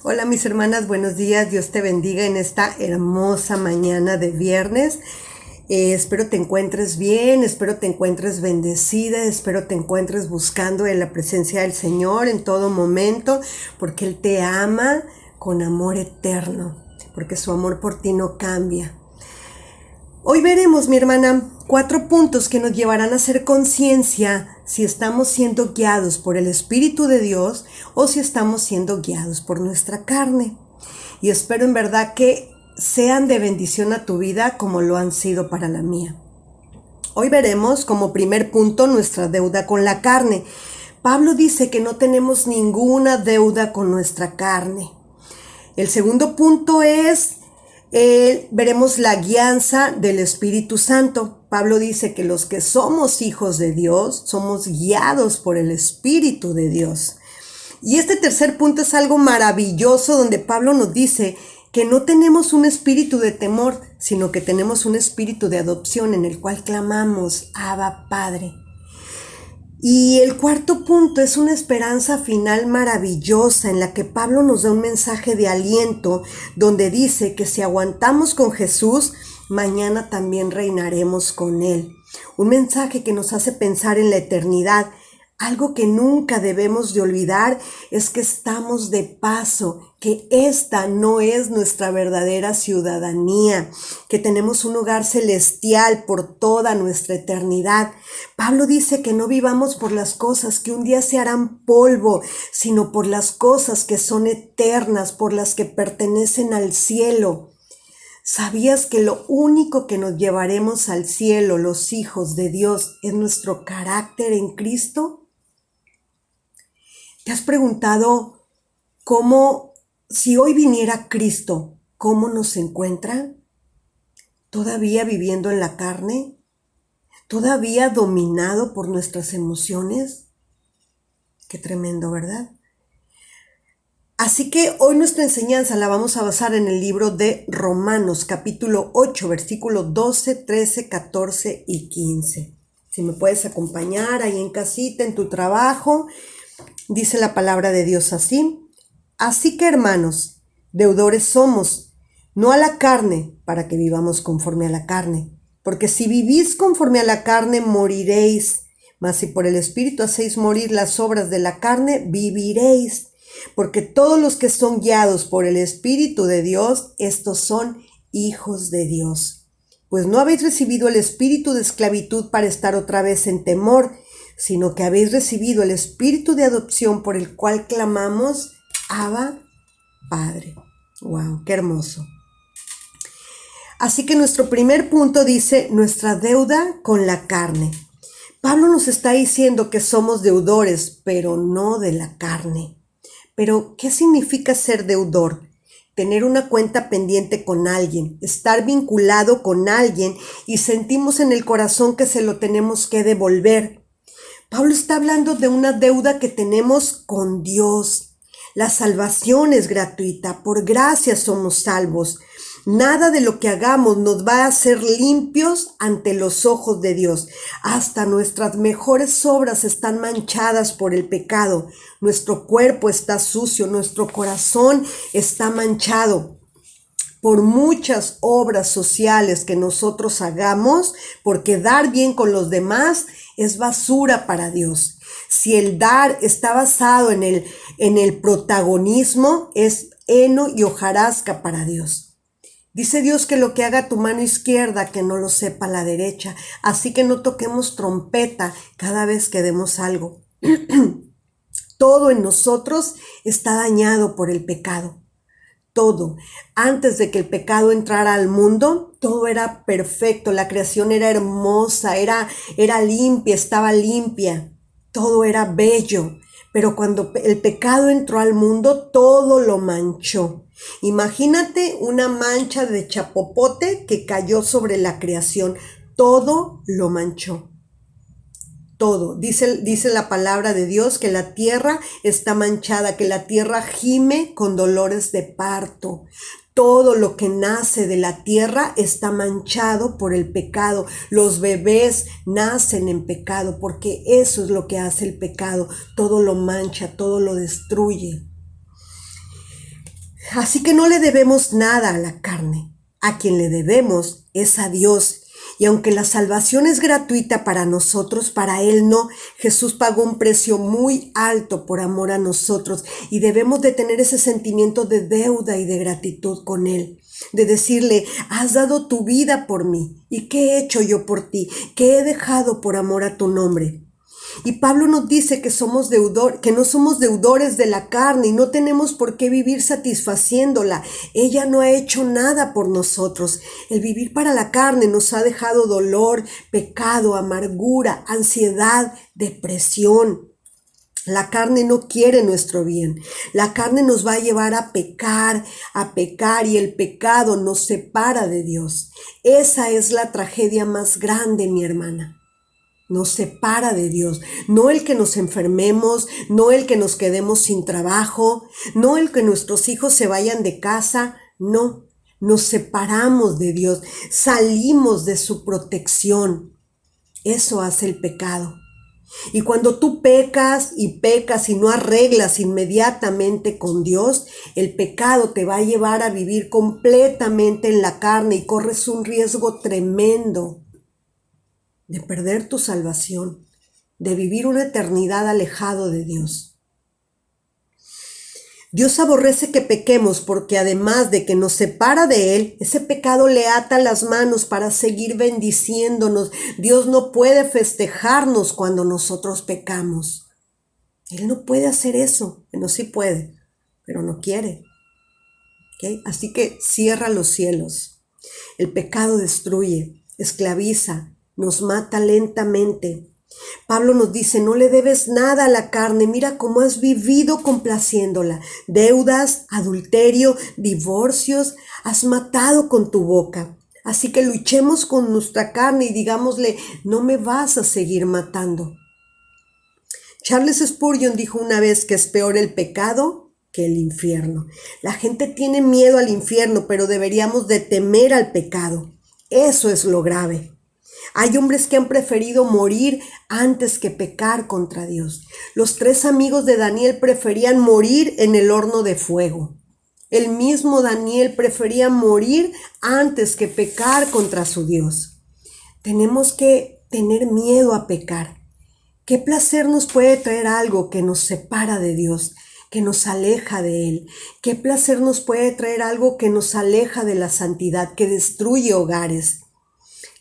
Hola mis hermanas, buenos días, Dios te bendiga en esta hermosa mañana de viernes. Espero te encuentres bien, espero te encuentres bendecida, espero te encuentres buscando en la presencia del Señor en todo momento, porque Él te ama con amor eterno, porque su amor por ti no cambia. Hoy veremos, mi hermana, 4 puntos que nos llevarán a hacer conciencia si estamos siendo guiados por el Espíritu de Dios o si estamos siendo guiados por nuestra carne. Y espero en verdad que sean de bendición a tu vida como lo han sido para la mía. Hoy veremos como primer punto nuestra deuda con la carne. Pablo dice que no tenemos ninguna deuda con nuestra carne. El segundo punto es veremos la guianza del Espíritu Santo. Pablo dice que los que somos hijos de Dios somos guiados por el Espíritu de Dios. Y este tercer punto es algo maravilloso donde Pablo nos dice que no tenemos un espíritu de temor, sino que tenemos un espíritu de adopción en el cual clamamos, Abba, Padre. Y el cuarto punto es una esperanza final maravillosa en la que Pablo nos da un mensaje de aliento donde dice que si aguantamos con Jesús, mañana también reinaremos con Él. Un mensaje que nos hace pensar en la eternidad. Algo que nunca debemos de olvidar es que estamos de paso, que esta no es nuestra verdadera ciudadanía, que tenemos un hogar celestial por toda nuestra eternidad. Pablo dice que no vivamos por las cosas que un día se harán polvo, sino por las cosas que son eternas, por las que pertenecen al cielo. ¿Sabías que lo único que nos llevaremos al cielo, los hijos de Dios, es nuestro carácter en Cristo? ¿Te has preguntado cómo, si hoy viniera Cristo, cómo nos encuentra? ¿Todavía viviendo en la carne? ¿Todavía dominado por nuestras emociones? Qué tremendo, ¿verdad? Así que hoy nuestra enseñanza la vamos a basar en el libro de Romanos, capítulo 8, versículos 12, 13, 14 y 15. Si me puedes acompañar ahí en casita, en tu trabajo. Dice la palabra de Dios así. Así que, hermanos, deudores somos, no a la carne, para que vivamos conforme a la carne. Porque si vivís conforme a la carne, moriréis. Mas si por el Espíritu hacéis morir las obras de la carne, viviréis. Porque todos los que son guiados por el Espíritu de Dios, estos son hijos de Dios. Pues no habéis recibido el espíritu de esclavitud para estar otra vez en temor, sino que habéis recibido el espíritu de adopción por el cual clamamos, Abba, Padre. ¡Wow! ¡Qué hermoso! Así que nuestro primer punto dice, nuestra deuda con la carne. Pablo nos está diciendo que somos deudores, pero no de la carne. Pero, ¿qué significa ser deudor? Tener una cuenta pendiente con alguien, estar vinculado con alguien y sentimos en el corazón que se lo tenemos que devolver. Pablo está hablando de una deuda que tenemos con Dios. La salvación es gratuita, por gracia somos salvos. Nada de lo que hagamos nos va a hacer limpios ante los ojos de Dios. Hasta nuestras mejores obras están manchadas por el pecado. Nuestro cuerpo está sucio, nuestro corazón está manchado por muchas obras sociales que nosotros hagamos, por quedar bien con los demás, es basura para Dios. Si el dar está basado en el protagonismo, es heno y hojarasca para Dios. Dice Dios que lo que haga tu mano izquierda, que no lo sepa la derecha. Así que no toquemos trompeta cada vez que demos algo. Todo en nosotros está dañado por el pecado. Todo. Antes de que el pecado entrara al mundo, todo era perfecto, la creación era hermosa, era limpia, estaba limpia, todo era bello. Pero cuando el pecado entró al mundo, todo lo manchó. Imagínate una mancha de chapopote que cayó sobre la creación, todo lo manchó. Todo. Dice la palabra de Dios que la tierra está manchada, que la tierra gime con dolores de parto. Todo lo que nace de la tierra está manchado por el pecado. Los bebés nacen en pecado porque eso es lo que hace el pecado. Todo lo mancha, todo lo destruye. Así que no le debemos nada a la carne. A quien le debemos es a Dios. Y aunque la salvación es gratuita para nosotros, para Él no. Jesús pagó un precio muy alto por amor a nosotros y debemos de tener ese sentimiento de deuda y de gratitud con Él. De decirle, has dado tu vida por mí. ¿Y qué he hecho yo por ti? ¿Qué he dejado por amor a tu nombre? Y Pablo nos dice que que no somos deudores de la carne y no tenemos por qué vivir satisfaciéndola. Ella no ha hecho nada por nosotros. El vivir para la carne nos ha dejado dolor, pecado, amargura, ansiedad, depresión. La carne no quiere nuestro bien. La carne nos va a llevar a pecar y el pecado nos separa de Dios. Esa es la tragedia más grande, mi hermana. Nos separa de Dios, no el que nos enfermemos, no el que nos quedemos sin trabajo, no el que nuestros hijos se vayan de casa, no, nos separamos de Dios, salimos de su protección. Eso hace el pecado. Y cuando tú pecas y no arreglas inmediatamente con Dios, el pecado te va a llevar a vivir completamente en la carne y corres un riesgo tremendo de perder tu salvación, de vivir una eternidad alejado de Dios. Dios aborrece que pequemos porque además de que nos separa de Él, ese pecado le ata las manos para seguir bendiciéndonos. Dios no puede festejarnos cuando nosotros pecamos. Él no puede hacer eso. Bueno, sí puede, pero no quiere. ¿Okay? Así que cierra los cielos. El pecado destruye, esclaviza, nos mata lentamente. Pablo nos dice, no le debes nada a la carne, mira cómo has vivido complaciéndola. Deudas, adulterio, divorcios, has matado con tu boca. Así que luchemos con nuestra carne y digámosle, no me vas a seguir matando. Charles Spurgeon dijo una vez que es peor el pecado que el infierno. La gente tiene miedo al infierno, pero deberíamos de temer al pecado. Eso es lo grave. Hay hombres que han preferido morir antes que pecar contra Dios. Los 3 amigos de Daniel preferían morir en el horno de fuego. El mismo Daniel prefería morir antes que pecar contra su Dios. Tenemos que tener miedo a pecar. ¿Qué placer nos puede traer algo que nos separa de Dios, que nos aleja de Él? ¿Qué placer nos puede traer algo que nos aleja de la santidad, que destruye hogares?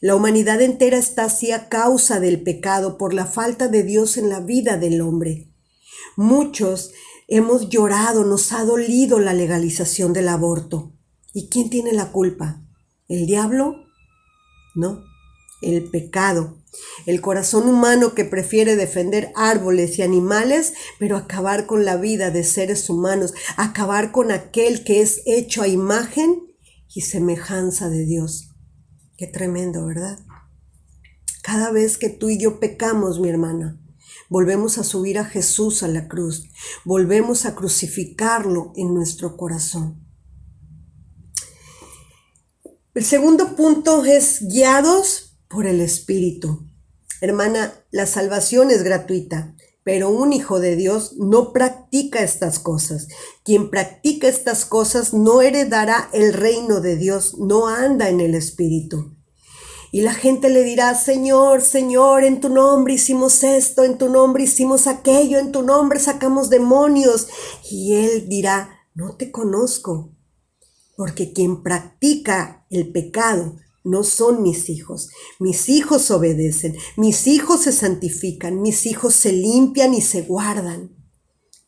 La humanidad entera está así a causa del pecado, por la falta de Dios en la vida del hombre. Muchos hemos llorado, nos ha dolido la legalización del aborto. ¿Y quién tiene la culpa? ¿El diablo? No, el pecado. El corazón humano que prefiere defender árboles y animales, pero acabar con la vida de seres humanos, acabar con aquel que es hecho a imagen y semejanza de Dios. Qué tremendo, ¿verdad? Cada vez que tú y yo pecamos, mi hermana, volvemos a subir a Jesús a la cruz, volvemos a crucificarlo en nuestro corazón. El segundo punto es guiados por el Espíritu. Hermana, la salvación es gratuita, pero un hijo de Dios no practica estas cosas. Quien practica estas cosas no heredará el reino de Dios, no anda en el Espíritu. Y la gente le dirá, Señor, Señor, en tu nombre hicimos esto, en tu nombre hicimos aquello, en tu nombre sacamos demonios. Y él dirá, no te conozco, porque quien practica el pecado no son mis hijos. Mis hijos obedecen, mis hijos se santifican, mis hijos se limpian y se guardan.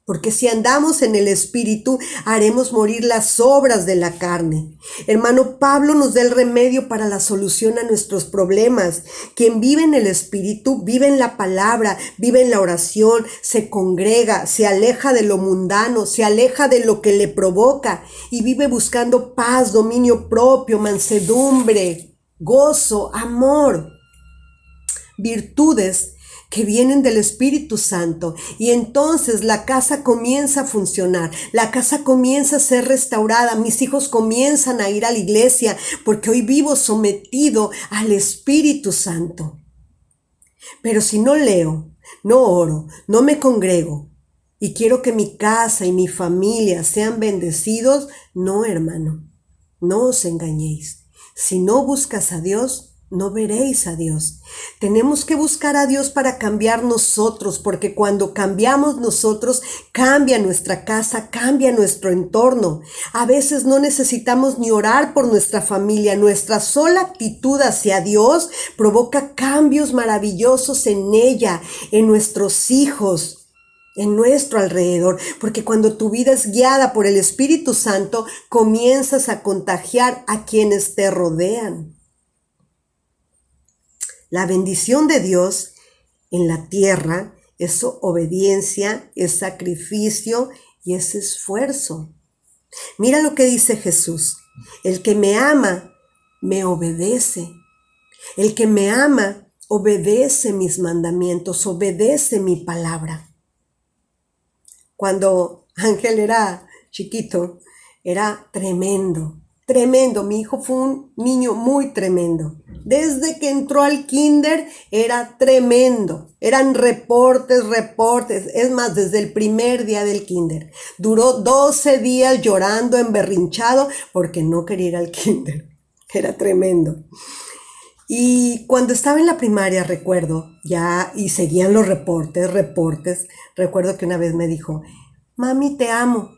Porque si andamos en el Espíritu, haremos morir las obras de la carne. Hermano, Pablo nos da el remedio para la solución a nuestros problemas. Quien vive en el Espíritu, vive en la palabra, vive en la oración, se congrega, se aleja de lo mundano, se aleja de lo que le provoca y vive buscando paz, dominio propio, mansedumbre, gozo, amor, virtudes que vienen del Espíritu Santo, y entonces la casa comienza a funcionar, la casa comienza a ser restaurada, mis hijos comienzan a ir a la iglesia, porque hoy vivo sometido al Espíritu Santo. Pero si no leo, no oro, no me congrego, y quiero que mi casa y mi familia sean bendecidos. No, hermano, no os engañéis. Si no buscas a Dios, no veréis a Dios. Tenemos que buscar a Dios para cambiar nosotros, porque cuando cambiamos nosotros, cambia nuestra casa, cambia nuestro entorno. A veces no necesitamos ni orar por nuestra familia. Nuestra sola actitud hacia Dios provoca cambios maravillosos en ella, en nuestros hijos, en nuestro alrededor, porque cuando tu vida es guiada por el Espíritu Santo, comienzas a contagiar a quienes te rodean. La bendición de Dios en la tierra es obediencia, es sacrificio y es esfuerzo. Mira lo que dice Jesús: el que me ama, me obedece. El que me ama, obedece mis mandamientos, obedece mi palabra. Cuando Ángel era chiquito, era tremendo. Tremendo, mi hijo fue un niño muy tremendo. Desde que entró al kinder era tremendo. Eran reportes. Es más, desde el primer día del kinder. Duró 12 días llorando, emberrinchado, porque no quería ir al kinder. Era tremendo. Y cuando estaba en la primaria, recuerdo, y seguían los reportes. Recuerdo que una vez me dijo: mami, te amo.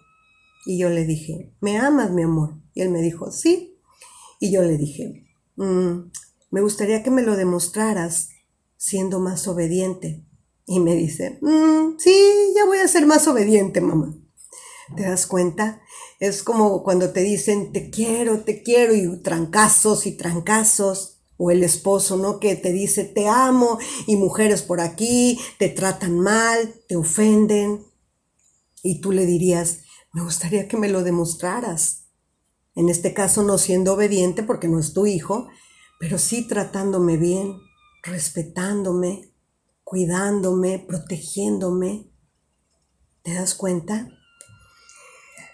Y yo le dije: ¿me amas, mi amor? Y él me dijo: sí. Y yo le dije: me gustaría que me lo demostraras siendo más obediente. Y me dice: sí, ya voy a ser más obediente, mamá. ¿Te das cuenta? Es como cuando te dicen te quiero, y trancazos. O el esposo, ¿no? Que te dice te amo, y mujeres por aquí te tratan mal, te ofenden. Y tú le dirías: me gustaría que me lo demostraras. En este caso no siendo obediente porque no es tu hijo, pero sí tratándome bien, respetándome, cuidándome, protegiéndome. ¿Te das cuenta?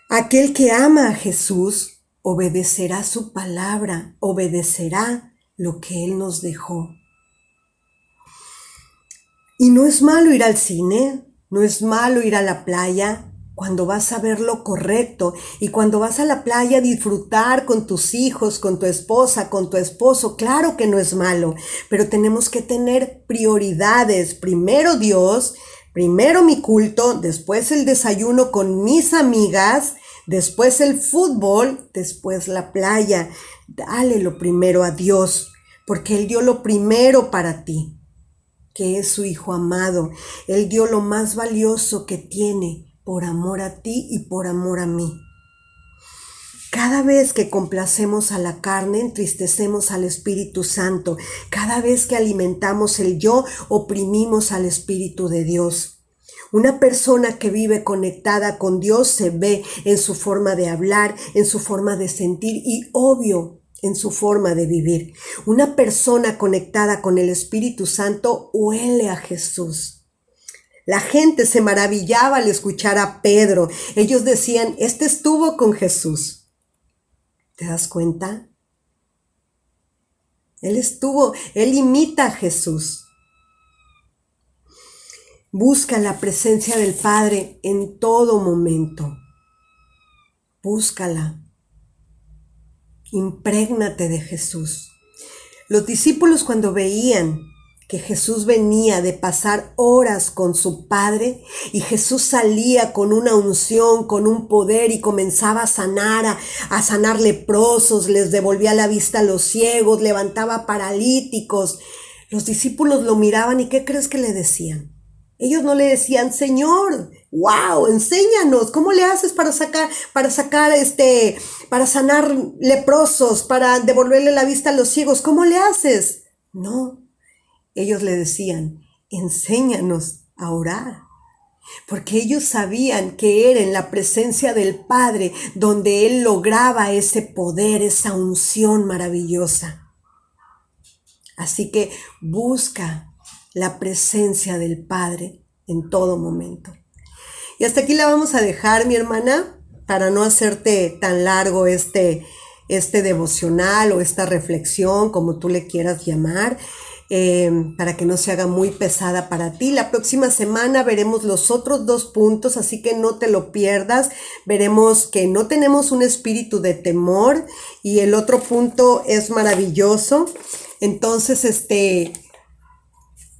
Aquel que ama a Jesús obedecerá su palabra, obedecerá lo que Él nos dejó. Y no es malo ir al cine, no es malo ir a la playa, cuando vas a ver lo correcto, y cuando vas a la playa disfrutar con tus hijos, con tu esposa, con tu esposo. Claro que no es malo, pero tenemos que tener prioridades. Primero Dios, primero mi culto, después el desayuno con mis amigas, después el fútbol, después la playa. Dale lo primero a Dios, porque Él dio lo primero para ti, que es su Hijo amado. Él dio lo más valioso que tiene por amor a ti y por amor a mí. Cada vez que complacemos a la carne, entristecemos al Espíritu Santo. Cada vez que alimentamos el yo, oprimimos al Espíritu de Dios. Una persona que vive conectada con Dios se ve en su forma de hablar, en su forma de sentir y, obvio, en su forma de vivir. Una persona conectada con el Espíritu Santo huele a Jesús. La gente se maravillaba al escuchar a Pedro. Ellos decían: este estuvo con Jesús. ¿Te das cuenta? Él imita a Jesús. Busca la presencia del Padre en todo momento. Búscala. Imprégnate de Jesús. Los discípulos, cuando veían que Jesús venía de pasar horas con su Padre, y Jesús salía con una unción, con un poder, y comenzaba a sanar leprosos, les devolvía la vista a los ciegos, levantaba paralíticos. Los discípulos lo miraban y ¿qué crees que le decían? Ellos no le decían: Señor, wow, enséñanos, ¿cómo le haces para sanar leprosos, para devolverle la vista a los ciegos? ¿Cómo le haces? No. Ellos le decían: enséñanos a orar, porque ellos sabían que era en la presencia del Padre donde Él lograba ese poder, esa unción maravillosa. Así que busca la presencia del Padre en todo momento. Y hasta aquí la vamos a dejar, mi hermana, para no hacerte tan largo este devocional o esta reflexión, como tú le quieras llamar. para que no se haga muy pesada para ti. La próxima semana veremos los otros 2 puntos, así que no te lo pierdas. Veremos que no tenemos un espíritu de temor y el otro punto es maravilloso. Entonces,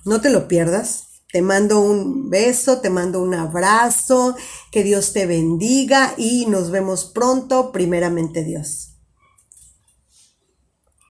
no te lo pierdas. Te mando un beso, te mando un abrazo, que Dios te bendiga y nos vemos pronto, primeramente Dios.